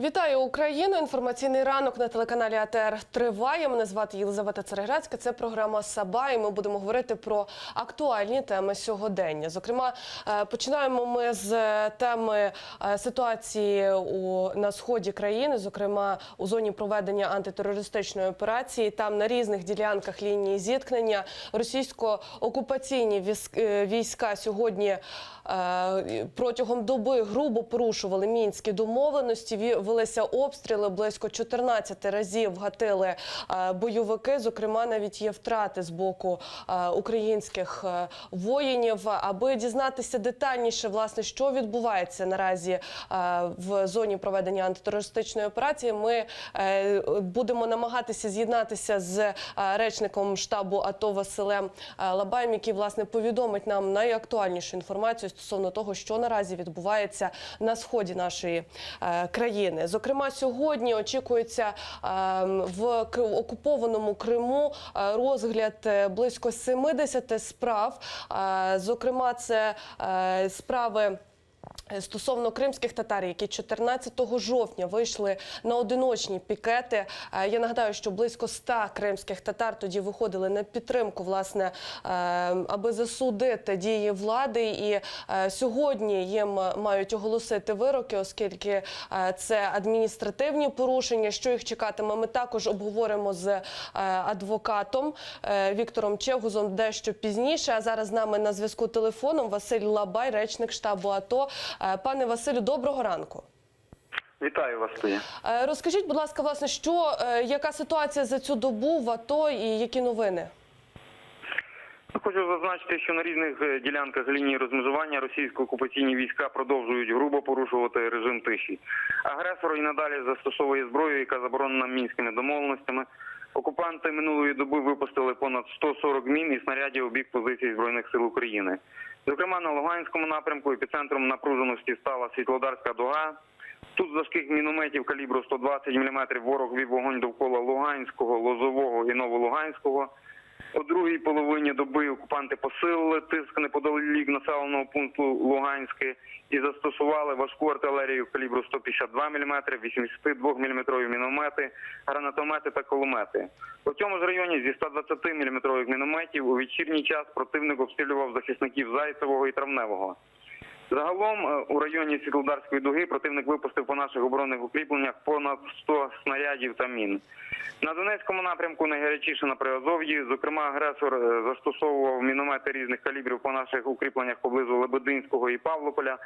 Вітаю Україну! Інформаційний ранок на телеканалі АТR триває. Мене звати Єлизавета Цереграцька. Це програма «Саба» і ми будемо говорити про актуальні теми сьогодення. Зокрема, починаємо ми з теми ситуації на сході країни, зокрема у зоні проведення антитерористичної операції. Там на різних ділянках лінії зіткнення російсько-окупаційні війська сьогодні протягом доби грубо порушували мінські домовленості, велися обстріли, близько 14 разів гатили бойовики. Зокрема, навіть є втрати з боку українських воїнів. Аби дізнатися детальніше, власне, що відбувається наразі в зоні проведення антитерористичної операції, ми будемо намагатися з'єднатися з речником штабу АТО Василем Лабаєм, який, власне, повідомить нам найактуальнішу інформацію стосовно того, що наразі відбувається на сході нашої країни. Зокрема, сьогодні очікується в окупованому Криму розгляд близько 70 справ. Зокрема, це справи стосовно кримських татар, які 14 жовтня вийшли на одиночні пікети. Я нагадаю, що близько 100 кримських татар тоді виходили на підтримку, власне, аби засудити дії влади. І сьогодні їм мають оголосити вироки, оскільки це адміністративні порушення. Що їх чекатиме, ми також обговоримо з адвокатом Віктором Чевгузом дещо пізніше. А зараз з нами на зв'язку телефоном Василь Лабай, речник штабу АТО. Пане Василю, доброго ранку. Вітаю вас. Розкажіть, будь ласка, власне, яка ситуація за цю добу в АТО і які новини? Хочу зазначити, що на різних ділянках лінії розмежування російсько-окупаційні війська продовжують грубо порушувати режим тиші. Агресор і надалі застосовує зброю, яка заборонена мінськими домовленостями. Окупанти минулої доби випустили понад 140 мін і снарядів у бік позицій Збройних сил України. Зокрема, на Луганському напрямку епіцентром напруженості стала Світлодарська дуга. Тут з важких мінометів калібру 120 мм ворог вів вогонь довкола Луганського, Лозового і Новолуганського. О другій половині доби окупанти посилили тиск неподалік населеного пункту Луганське і застосували важку артилерію калібру 152 мм, 82 мм міномети, гранатомети та кулемети. У цьому ж районі зі 120 мм мінометів у вечірній час противник обстрілював захисників Зайцевого і Травневого. Загалом у районі Світлодарської дуги противник випустив по наших оборонних укріпленнях понад 100 снарядів та мін. На Донецькому напрямку найгарячіше на Приазов'ї. Зокрема, агресор застосовував міномети різних калібрів по наших укріпленнях поблизу Лебединського і Павлополя.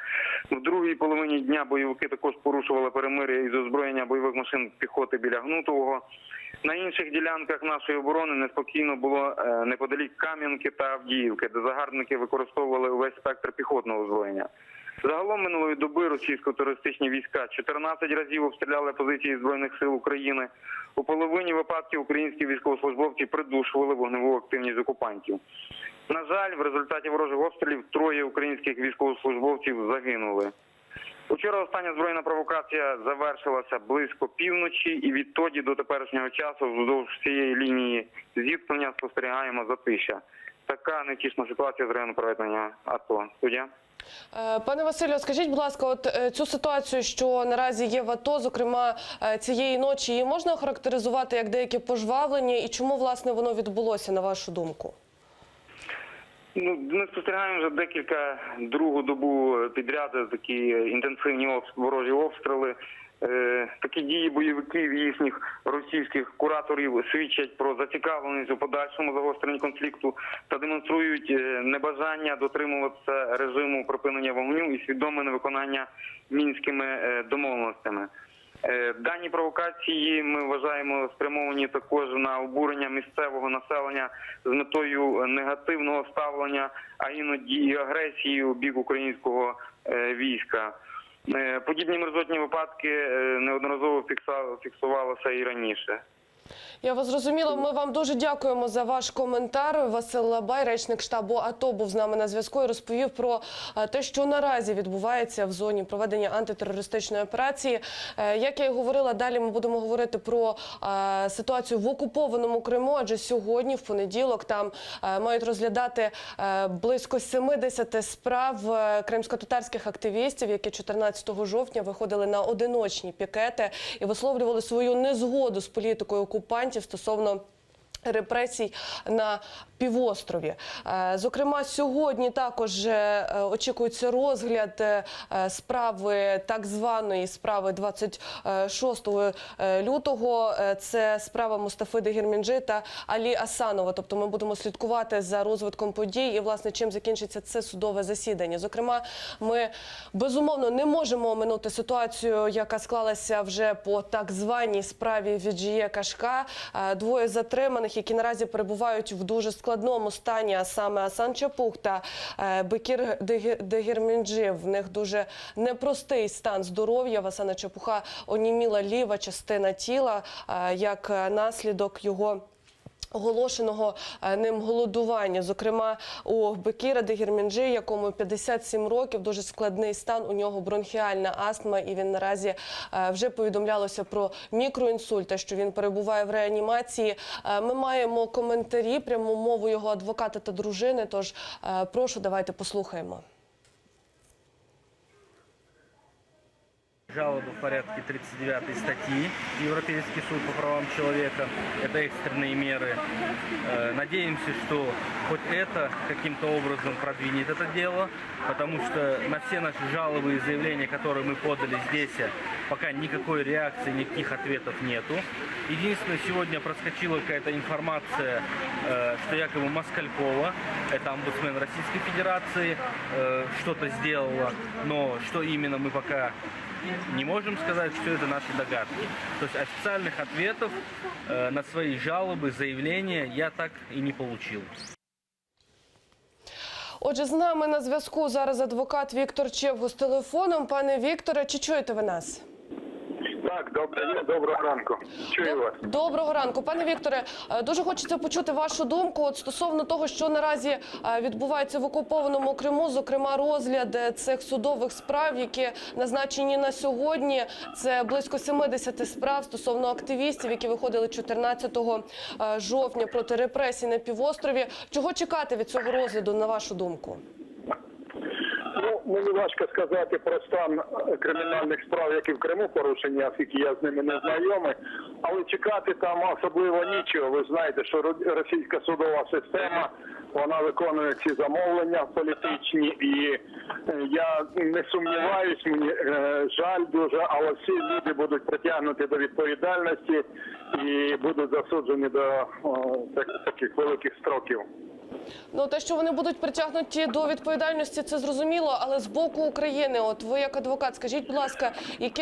В другій половині дня бойовики також порушували перемир'я із озброєння бойових машин піхоти біля Гнутового. На інших ділянках нашої оборони неспокійно було неподалік Кам'янки та Авдіївки, де загарбники використовували увесь спектр піхотного озброєння. Загалом минулої доби російсько-терористичні війська 14 разів обстріляли позиції Збройних сил України. У половині випадків українські військовослужбовці придушували вогневу активність окупантів. На жаль, в результаті ворожих обстрілів 3 українських військовослужбовців загинули. Учора остання збройна провокація завершилася близько півночі, і відтоді до теперішнього часу вздовж всієї лінії зіткнення спостерігаємо затища. Така невтішна ситуація з району проведення АТО. Суддя. Пане Василю, скажіть, будь ласка, цю ситуацію, що наразі є в АТО, зокрема цієї ночі, її можна охарактеризувати як деяке пожвавлення, і чому, власне, воно відбулося, на вашу думку? Ми спостерігаємо вже другу добу підряд такі інтенсивні ворожі обстріли. Такі дії бойовиків і їхніх російських кураторів свідчать про зацікавленість у подальшому загостренні конфлікту та демонструють небажання дотримуватися режиму припинення вогню і свідоме невиконання мінськими домовленостями. Дані провокації, ми вважаємо, спрямовані також на обурення місцевого населення з метою негативного ставлення, а іноді і агресії у бік українського війська. Подібні мерзотні випадки неодноразово фіксувалися і раніше. Я вас зрозуміла. Ми вам дуже дякуємо за ваш коментар. Василь Лабай, речник штабу АТО, був з нами на зв'язку і розповів про те, що наразі відбувається в зоні проведення антитерористичної операції. Як я і говорила, далі ми будемо говорити про ситуацію в окупованому Криму, адже сьогодні, в понеділок, там мають розглядати близько 70 справ кримськотатарських активістів, які 14 жовтня виходили на одиночні пікети і висловлювали свою незгоду з політикою окупантів стосовно репресій на півострові. Зокрема, сьогодні також очікується розгляд справи, так званої справи 26 лютого. Це справа Мустафи Дегірмінджи та Алі Асанова. Тобто ми будемо слідкувати за розвитком подій і, власне, чим закінчиться це судове засідання. Зокрема, ми, безумовно, не можемо оминути ситуацію, яка склалася вже по так званій справі Віджіє Кашка. Двоє затриманих, які наразі перебувають в дуже складному стані, а саме Асан Чапух та Бекір Дегірмінджи. В них дуже непростий стан здоров'я. В Асана Чапуха оніміла ліва частина тіла, як наслідок його оголошеного ним голодування. Зокрема, у Бекіра Дегірмінджи, якому 57 років, дуже складний стан, у нього бронхіальна астма, і він наразі вже повідомлялося про мікроінсульт, те, що він перебуває в реанімації. Ми маємо коментарі, пряму мову його адвоката та дружини, тож прошу, давайте послухаємо. Жалобы в порядке 39 статьи Европейский суд по правам человека. Это экстренные меры. Надеемся, что хоть это каким-то образом продвинет это дело, потому что на все наши жалобы и заявления, которые мы подали здесь, пока никакой реакции, никаких ответов нету. Единственное, сегодня проскочила какая-то информация, что якобы Москалькова, это омбудсмен Российской Федерации, что-то сделала, но что именно мы пока не можем сказать, что это наши догадки. То есть официальных ответов на свои жалобы, заявления я так и не получил. Отже, з нами на зв'язку зараз адвокат Віктор Чевгус телефоном. Пане Вікторе, чи чуєте ви нас? Так, доброго ранку. Чую вас. Доброго ранку. Пане Вікторе, дуже хочеться почути вашу думку от стосовно того, що наразі відбувається в окупованому Криму, зокрема розгляд цих судових справ, які назначені на сьогодні. Це близько 70 справ стосовно активістів, які виходили 14 жовтня проти репресій на півострові. Чого чекати від цього розгляду, на вашу думку? Мені важко сказати про стан кримінальних справ, які в Криму порушені, оскільки я з ними не знайомий. Але чекати там особливо нічого. Ви знаєте, що російська судова система, вона виконує ці замовлення політичні. І я не сумніваюсь, мені жаль дуже, але всі люди будуть притягнуті до відповідальності і будуть засуджені до таких великих строків. Ну, те, що вони будуть притягнуті до відповідальності, це зрозуміло, але з боку України, от ви як адвокат, скажіть, будь ласка,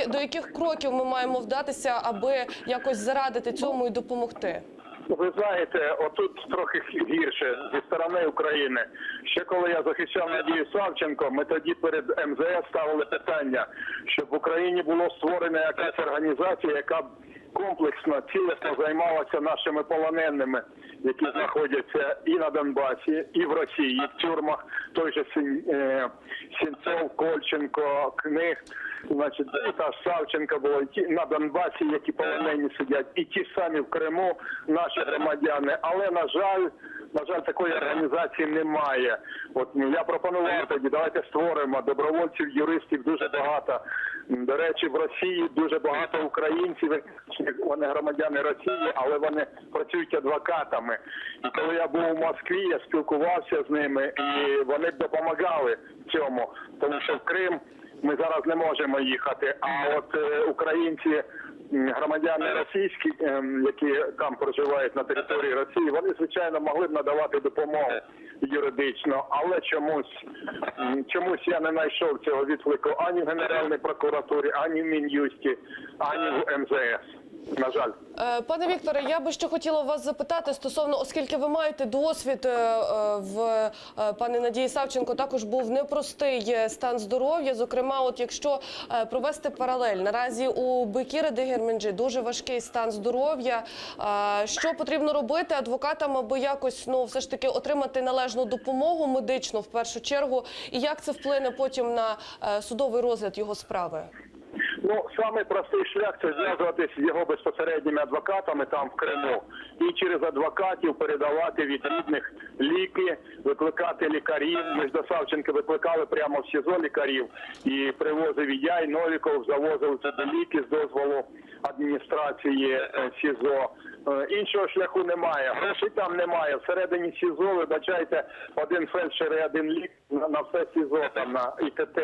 до яких кроків ми маємо вдатися, аби якось зарадити цьому і допомогти? Ви знаєте, отут трохи гірше зі сторони України. Ще коли я захищав Надію Савченко, ми тоді перед МЗС ставили питання, щоб в Україні було створена якась організація, яка б комплексно, цілісно займалася нашими полоненими, які знаходяться і на Донбасі, і в Росії, і в тюрмах. Той же Сінцов, Кольченко, Книг, значить, і та Савченко була, і ті на Донбасі, які полонені сидять, і ті самі в Криму, наші громадяни. Але, на жаль, такої організації немає. От я пропонував тоді, давайте створимо добровольців, юристів дуже багато. До речі, в Росії дуже багато українців, вони громадяни Росії, але вони працюють адвокатами. І коли я був у Москві, я спілкувався з ними, і вони допомагали в цьому, тому що в Крим ми зараз не можемо їхати, а от українці, громадяни російські, які там проживають на території Росії, вони, звичайно, могли б надавати допомогу юридично, але чомусь я не знайшов цього відклику ані в Генеральній прокуратурі, ані в Мін'юсті, ані в МЗС. На жаль. Пане Вікторе, я би ще хотіла вас запитати стосовно, оскільки ви маєте досвід в пані Надії Савченко, також був непростий стан здоров'я. Зокрема, от якщо провести паралель, наразі у Бекіри Дегерменджи дуже важкий стан здоров'я. Що потрібно робити адвокатам, аби якось, все ж таки отримати належну допомогу медичну в першу чергу, і як це вплине потім на судовий розгляд його справи? Самий простий шлях – це зв'язуватися з його безпосередніми адвокатами там в Криму. І через адвокатів передавати від рідних ліки, викликати лікарів. Ми ж до Савченка викликали прямо в СІЗО лікарів. І привозив і я, і Новіков, завозили туди ліки з дозволу адміністрації СІЗО. Іншого шляху немає. Грошей там немає. Всередині СІЗО, вибачайте, один фельдшер і один лік на все СІЗО, там на ІТТ.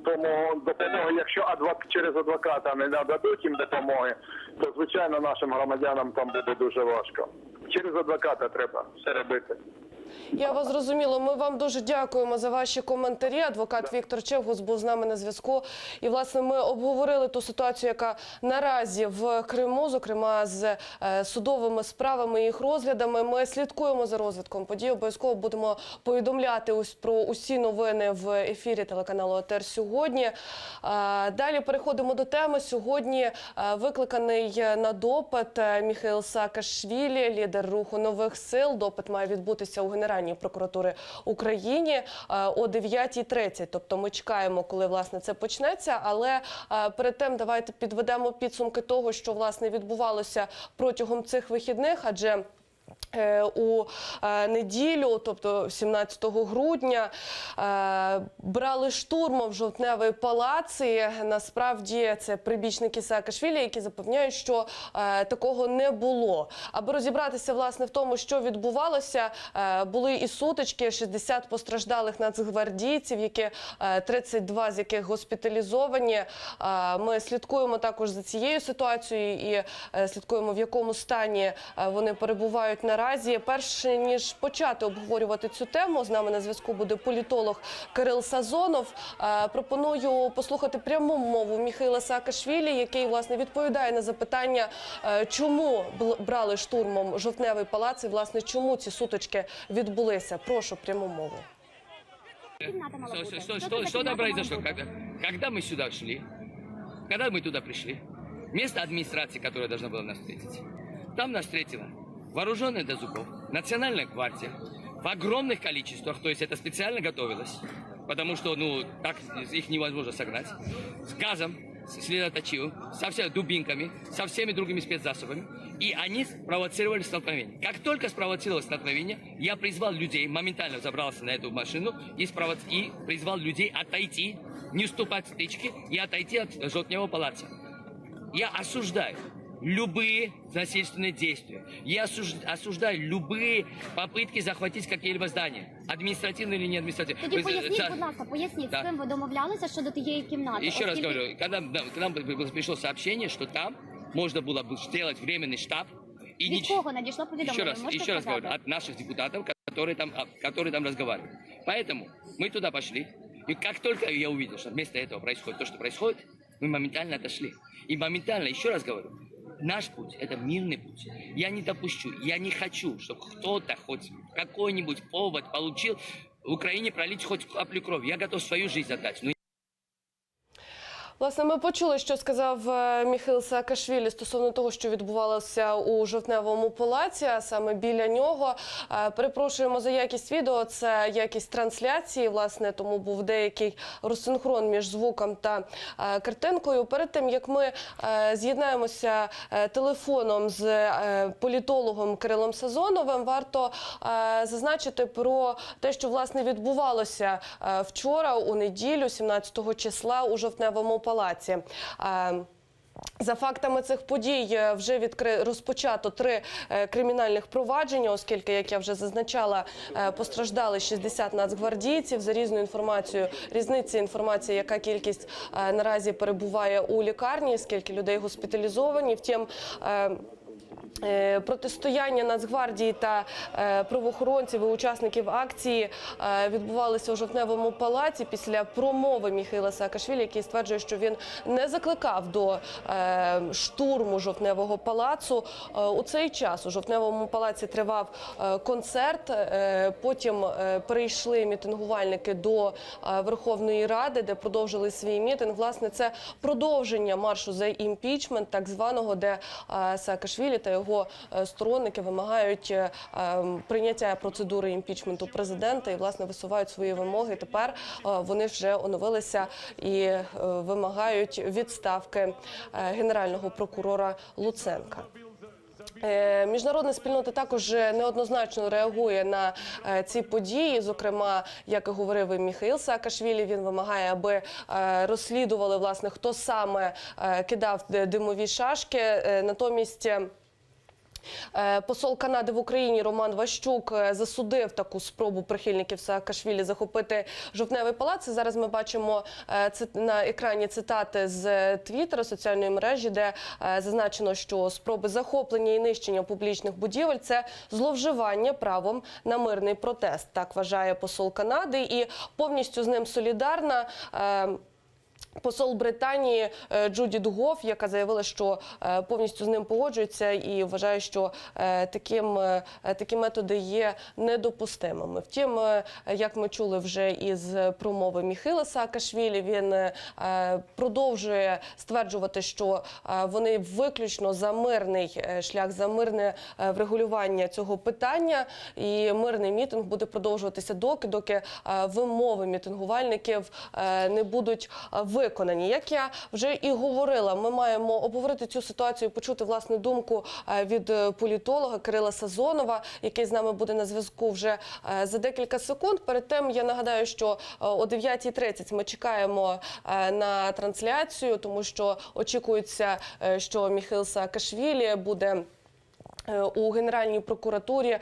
Тому допомоги, якщо через адвоката не нададуть їм допомоги, то, звичайно, нашим громадянам там буде дуже важко. Через адвоката треба все робити. Я вас зрозуміла. Ми вам дуже дякуємо за ваші коментарі. Адвокат Віктор Чевгус був з нами на зв'язку. І, власне, ми обговорили ту ситуацію, яка наразі в Криму, зокрема з судовими справами і їх розглядами. Ми слідкуємо за розвитком подій. Обов'язково будемо повідомляти про усі новини в ефірі телеканалу АТР сьогодні. Далі переходимо до теми. Сьогодні викликаний на допит Міхеїл Саакашвілі, лідер руху нових сил. Допит має відбутися у Генеральній прокуратури України о 9:30. Тобто ми чекаємо, коли, власне, це почнеться. Але перед тим давайте підведемо підсумки того, що, власне, відбувалося протягом цих вихідних, адже у неділю, тобто 17 грудня, брали штурмом Жовтневий палац. І насправді це прибічники Саакашвілі, які запевняють, що такого не було. Аби розібратися, власне, в тому, що відбувалося, були і сутички, 60 постраждалих нацгвардійців, 32 з яких госпіталізовані. Ми слідкуємо також за цією ситуацією і слідкуємо, в якому стані вони перебувають наразі. Перш ніж почати обговорювати цю тему, з нами на зв'язку буде політолог Кирил Сазонов. Пропоную послухати пряму мову Міхеїла Саакашвілі, який, власне, відповідає на запитання, чому брали штурмом Жовтневий палац і, власне, чому ці сутички відбулися. Прошу пряму мову. Что там произошло? Когда мы сюда шли, когда мы туда пришли, место администрации, которое должно было нас встретить, там нас встретила вооруженная до зубов, национальная гвардия в огромных количествах, то есть это специально готовилось, потому что, так их невозможно согнать, с газом, следоточивым, со всеми дубинками, со всеми другими спецзасобами, и они спровоцировали столкновение. Как только спровоцировалось столкновение, я призвал людей, моментально забрался на эту машину и призвал людей отойти, не вступать в стычки и отойти от Жовтневого палаца. Я осуждаю любые насильственные действия. Я осуждаю любые попытки захватить какие-либо здания. Административные или не административные. Тоді поясніть, будь ласка, з ким ви домовлялися щодо тієї кімнати? Еще раз говорю, когда к нам пришло сообщение, что там можно было бы сделать временный штаб. И Від кого надійшло повідомлення? Еще раз говорю, от наших депутатов, которые там разговаривают. Поэтому мы туда пошли. И как только я увидел, что вместо этого происходит то, что происходит, мы моментально отошли. И моментально, еще раз говорю, наш путь – это мирный путь. Я не допущу, я не хочу, чтобы кто-то хоть какой-нибудь повод получил в Украине пролить хоть каплю крови. Я готов свою жизнь отдать. Власне, ми почули, що сказав Міхеїл Саакашвілі стосовно того, що відбувалося у Жовтневому палаці, а саме біля нього. Перепрошуємо за якість відео, це якість трансляції, власне, тому був деякий розсинхрон між звуком та картинкою. Перед тим, як ми з'єднаємося телефоном з політологом Кирилом Сазоновим, варто зазначити про те, що, власне, відбувалося вчора, у неділю, 17 числа, у Жовтневому палаці. За фактами цих подій вже розпочато 3 кримінальних провадження, оскільки, як я вже зазначала, постраждали 60 нацгвардійців. За різною інформацією, різниця інформації, яка кількість наразі перебуває у лікарні, скільки людей госпіталізовані. Втім, Протистояння Нацгвардії та правоохоронців і учасників акції відбувалися у Жовтневому палаці після промови Міхеїла Саакашвілі, який стверджує, що він не закликав до штурму Жовтневого палацу. У цей час у Жовтневому палаці тривав концерт, потім перейшли мітингувальники до Верховної Ради, де продовжили свій мітинг. Власне, це продовження маршу за імпічмент, так званого, де Саакашвілі та його сторонники вимагають прийняття процедури імпічменту президента і, власне, висувають свої вимоги. Тепер вони вже оновилися і вимагають відставки генерального прокурора Луценка. Міжнародна спільнота також неоднозначно реагує на ці події. Зокрема, як і говорив і Міхеїл Саакашвілі, він вимагає, аби розслідували, власне, хто саме кидав димові шашки. Натомість посол Канади в Україні Роман Ващук засудив таку спробу прихильників Саакашвілі захопити Жовтневий палац. Зараз ми бачимо на екрані цитати з Твіттера, соціальної мережі, де зазначено, що спроби захоплення і нищення публічних будівель – це зловживання правом на мирний протест. Так вважає посол Канади і повністю з ним солідарна посол Британії Джудіт Гофф, яка заявила, що повністю з ним погоджується і вважає, що такі методи є недопустимими. Втім, як ми чули вже із промови Міхеїла Саакашвілі, він продовжує стверджувати, що вони виключно за мирний шлях, за мирне врегулювання цього питання, і мирний мітинг буде продовжуватися доки вимови мітингувальників не будуть виконані. Як я вже і говорила, ми маємо обговорити цю ситуацію, почути, власне, думку від політолога Кирила Сазонова, який з нами буде на зв'язку вже за декілька секунд. Перед тим я нагадаю, що о 9:30 ми чекаємо на трансляцію, тому що очікується, що Міхеїл Саакашвілі буде у Генеральній прокуратурі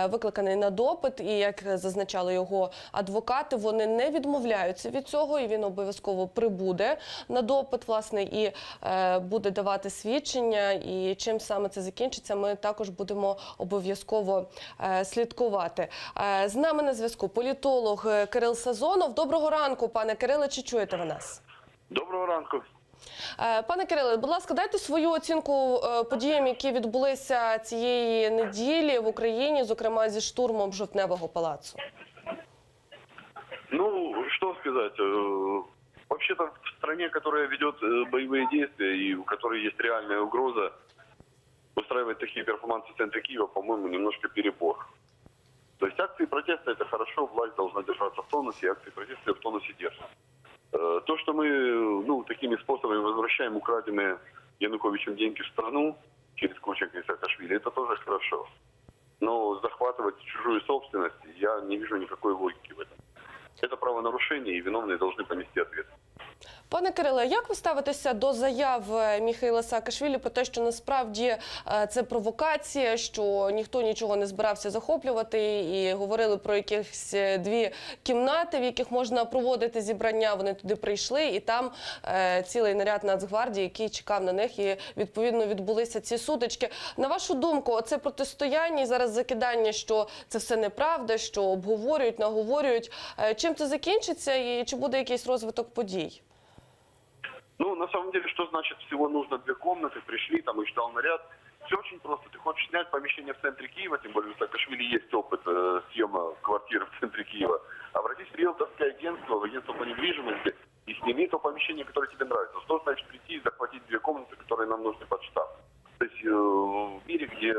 викликаний на допит, і, як зазначали його адвокати, вони не відмовляються від цього, і він обов'язково прибуде на допит, власне, і буде давати свідчення, і чим саме це закінчиться, ми також будемо обов'язково слідкувати. З нами на зв'язку політолог Кирил Сазонов. Доброго ранку, пане Кириле, чи чуєте ви нас? Доброго ранку. Пане Кириле, будь ласка, дайте свою оцінку подіям, які відбулися цієї неділі в Україні, зокрема зі штурмом Жовтневого палацу. Ну, что сказать. Вообще-то в стране, которая ведет боевые действия и у которой есть реальная угроза, устраивать такие перформансы в центре Киева, по-моему, немножко перебор. То есть акции протеста – это хорошо, власть должна держаться в тонусе, и акции протеста в тонусе держат. То, что мы такими способами возвращаем украденные Януковичем деньги в страну через Курченко и Саакашвили, это тоже хорошо. Но захватывать чужую собственность, я не вижу никакой логики в этом. Это правонарушение, и виновные должны понести ответственность. Пане Кириле, як ви ставитеся до заяв Міхеїла Саакашвілі про те, що насправді це провокація, що ніхто нічого не збирався захоплювати, і говорили про якісь дві кімнати, в яких можна проводити зібрання, вони туди прийшли, і там цілий наряд Нацгвардії, який чекав на них, і відповідно відбулися ці сутички. На вашу думку, оце протистояння і зараз закидання, що це все неправда, що обговорюють, наговорюють, чим це закінчиться і чи буде якийсь розвиток подій? Ну, на самом деле, что значит всего нужно 2 комнаты, пришли, там их ждал наряд. Все очень просто. Ты хочешь снять помещение в центре Киева, тем более у Саакашвили есть опыт съема квартиры в центре Киева. Обратись в риэлторское агентство, в агентство по недвижимости и сними то помещение, которое тебе нравится. Что значит прийти и захватить 2 комнаты, которые нам нужны под штаб? То есть в мире, где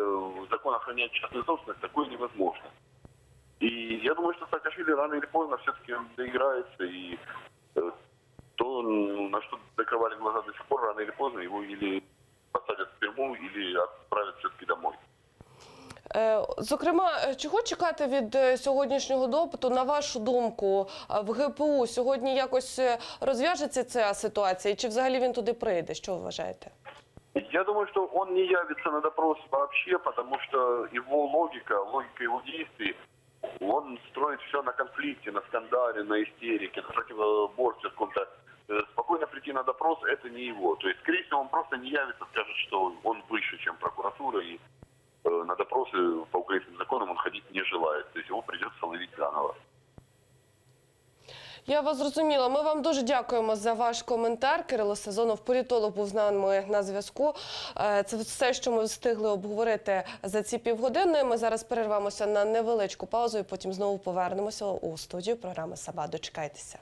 закон охраняет частную собственность, такое невозможно. И я думаю, что Саакашвили рано или поздно все-таки доиграется, и то, на что закрывали глаза до сих пор, рано или поздно его или посадят в тюрьму, или отправят все-таки домой. Зокрема, чого чекати від сьогоднішнього допиту, на вашу думку, в ГПУ? Сьогодні якось розв'яжеться ця ситуація, чи взагалі він туди прийде? Що ви вважаєте? Я думаю, что он не явится на допрос вообще, потому что его логика его действий, он строит все на конфликте, на скандале, на истерике, на противоборстве в каком-то спокойно прийти на допрос – это не его. То есть, скорее всего, он просто не явится, скажет, что он выше, чем прокуратура, и на допросы по украинским законам он ходить не желает. То есть его придется ловить заново. Я вас зрозуміла. Ми вам дуже дякуємо за ваш коментар. Кирило Сазонов, політолог, був з нами на зв'язку. Це все, що ми встигли обговорити за ці півгодини. Ми зараз перервемося на невеличку паузу і потім знову повернемося у студію програми «Саба». Дочекайтеся.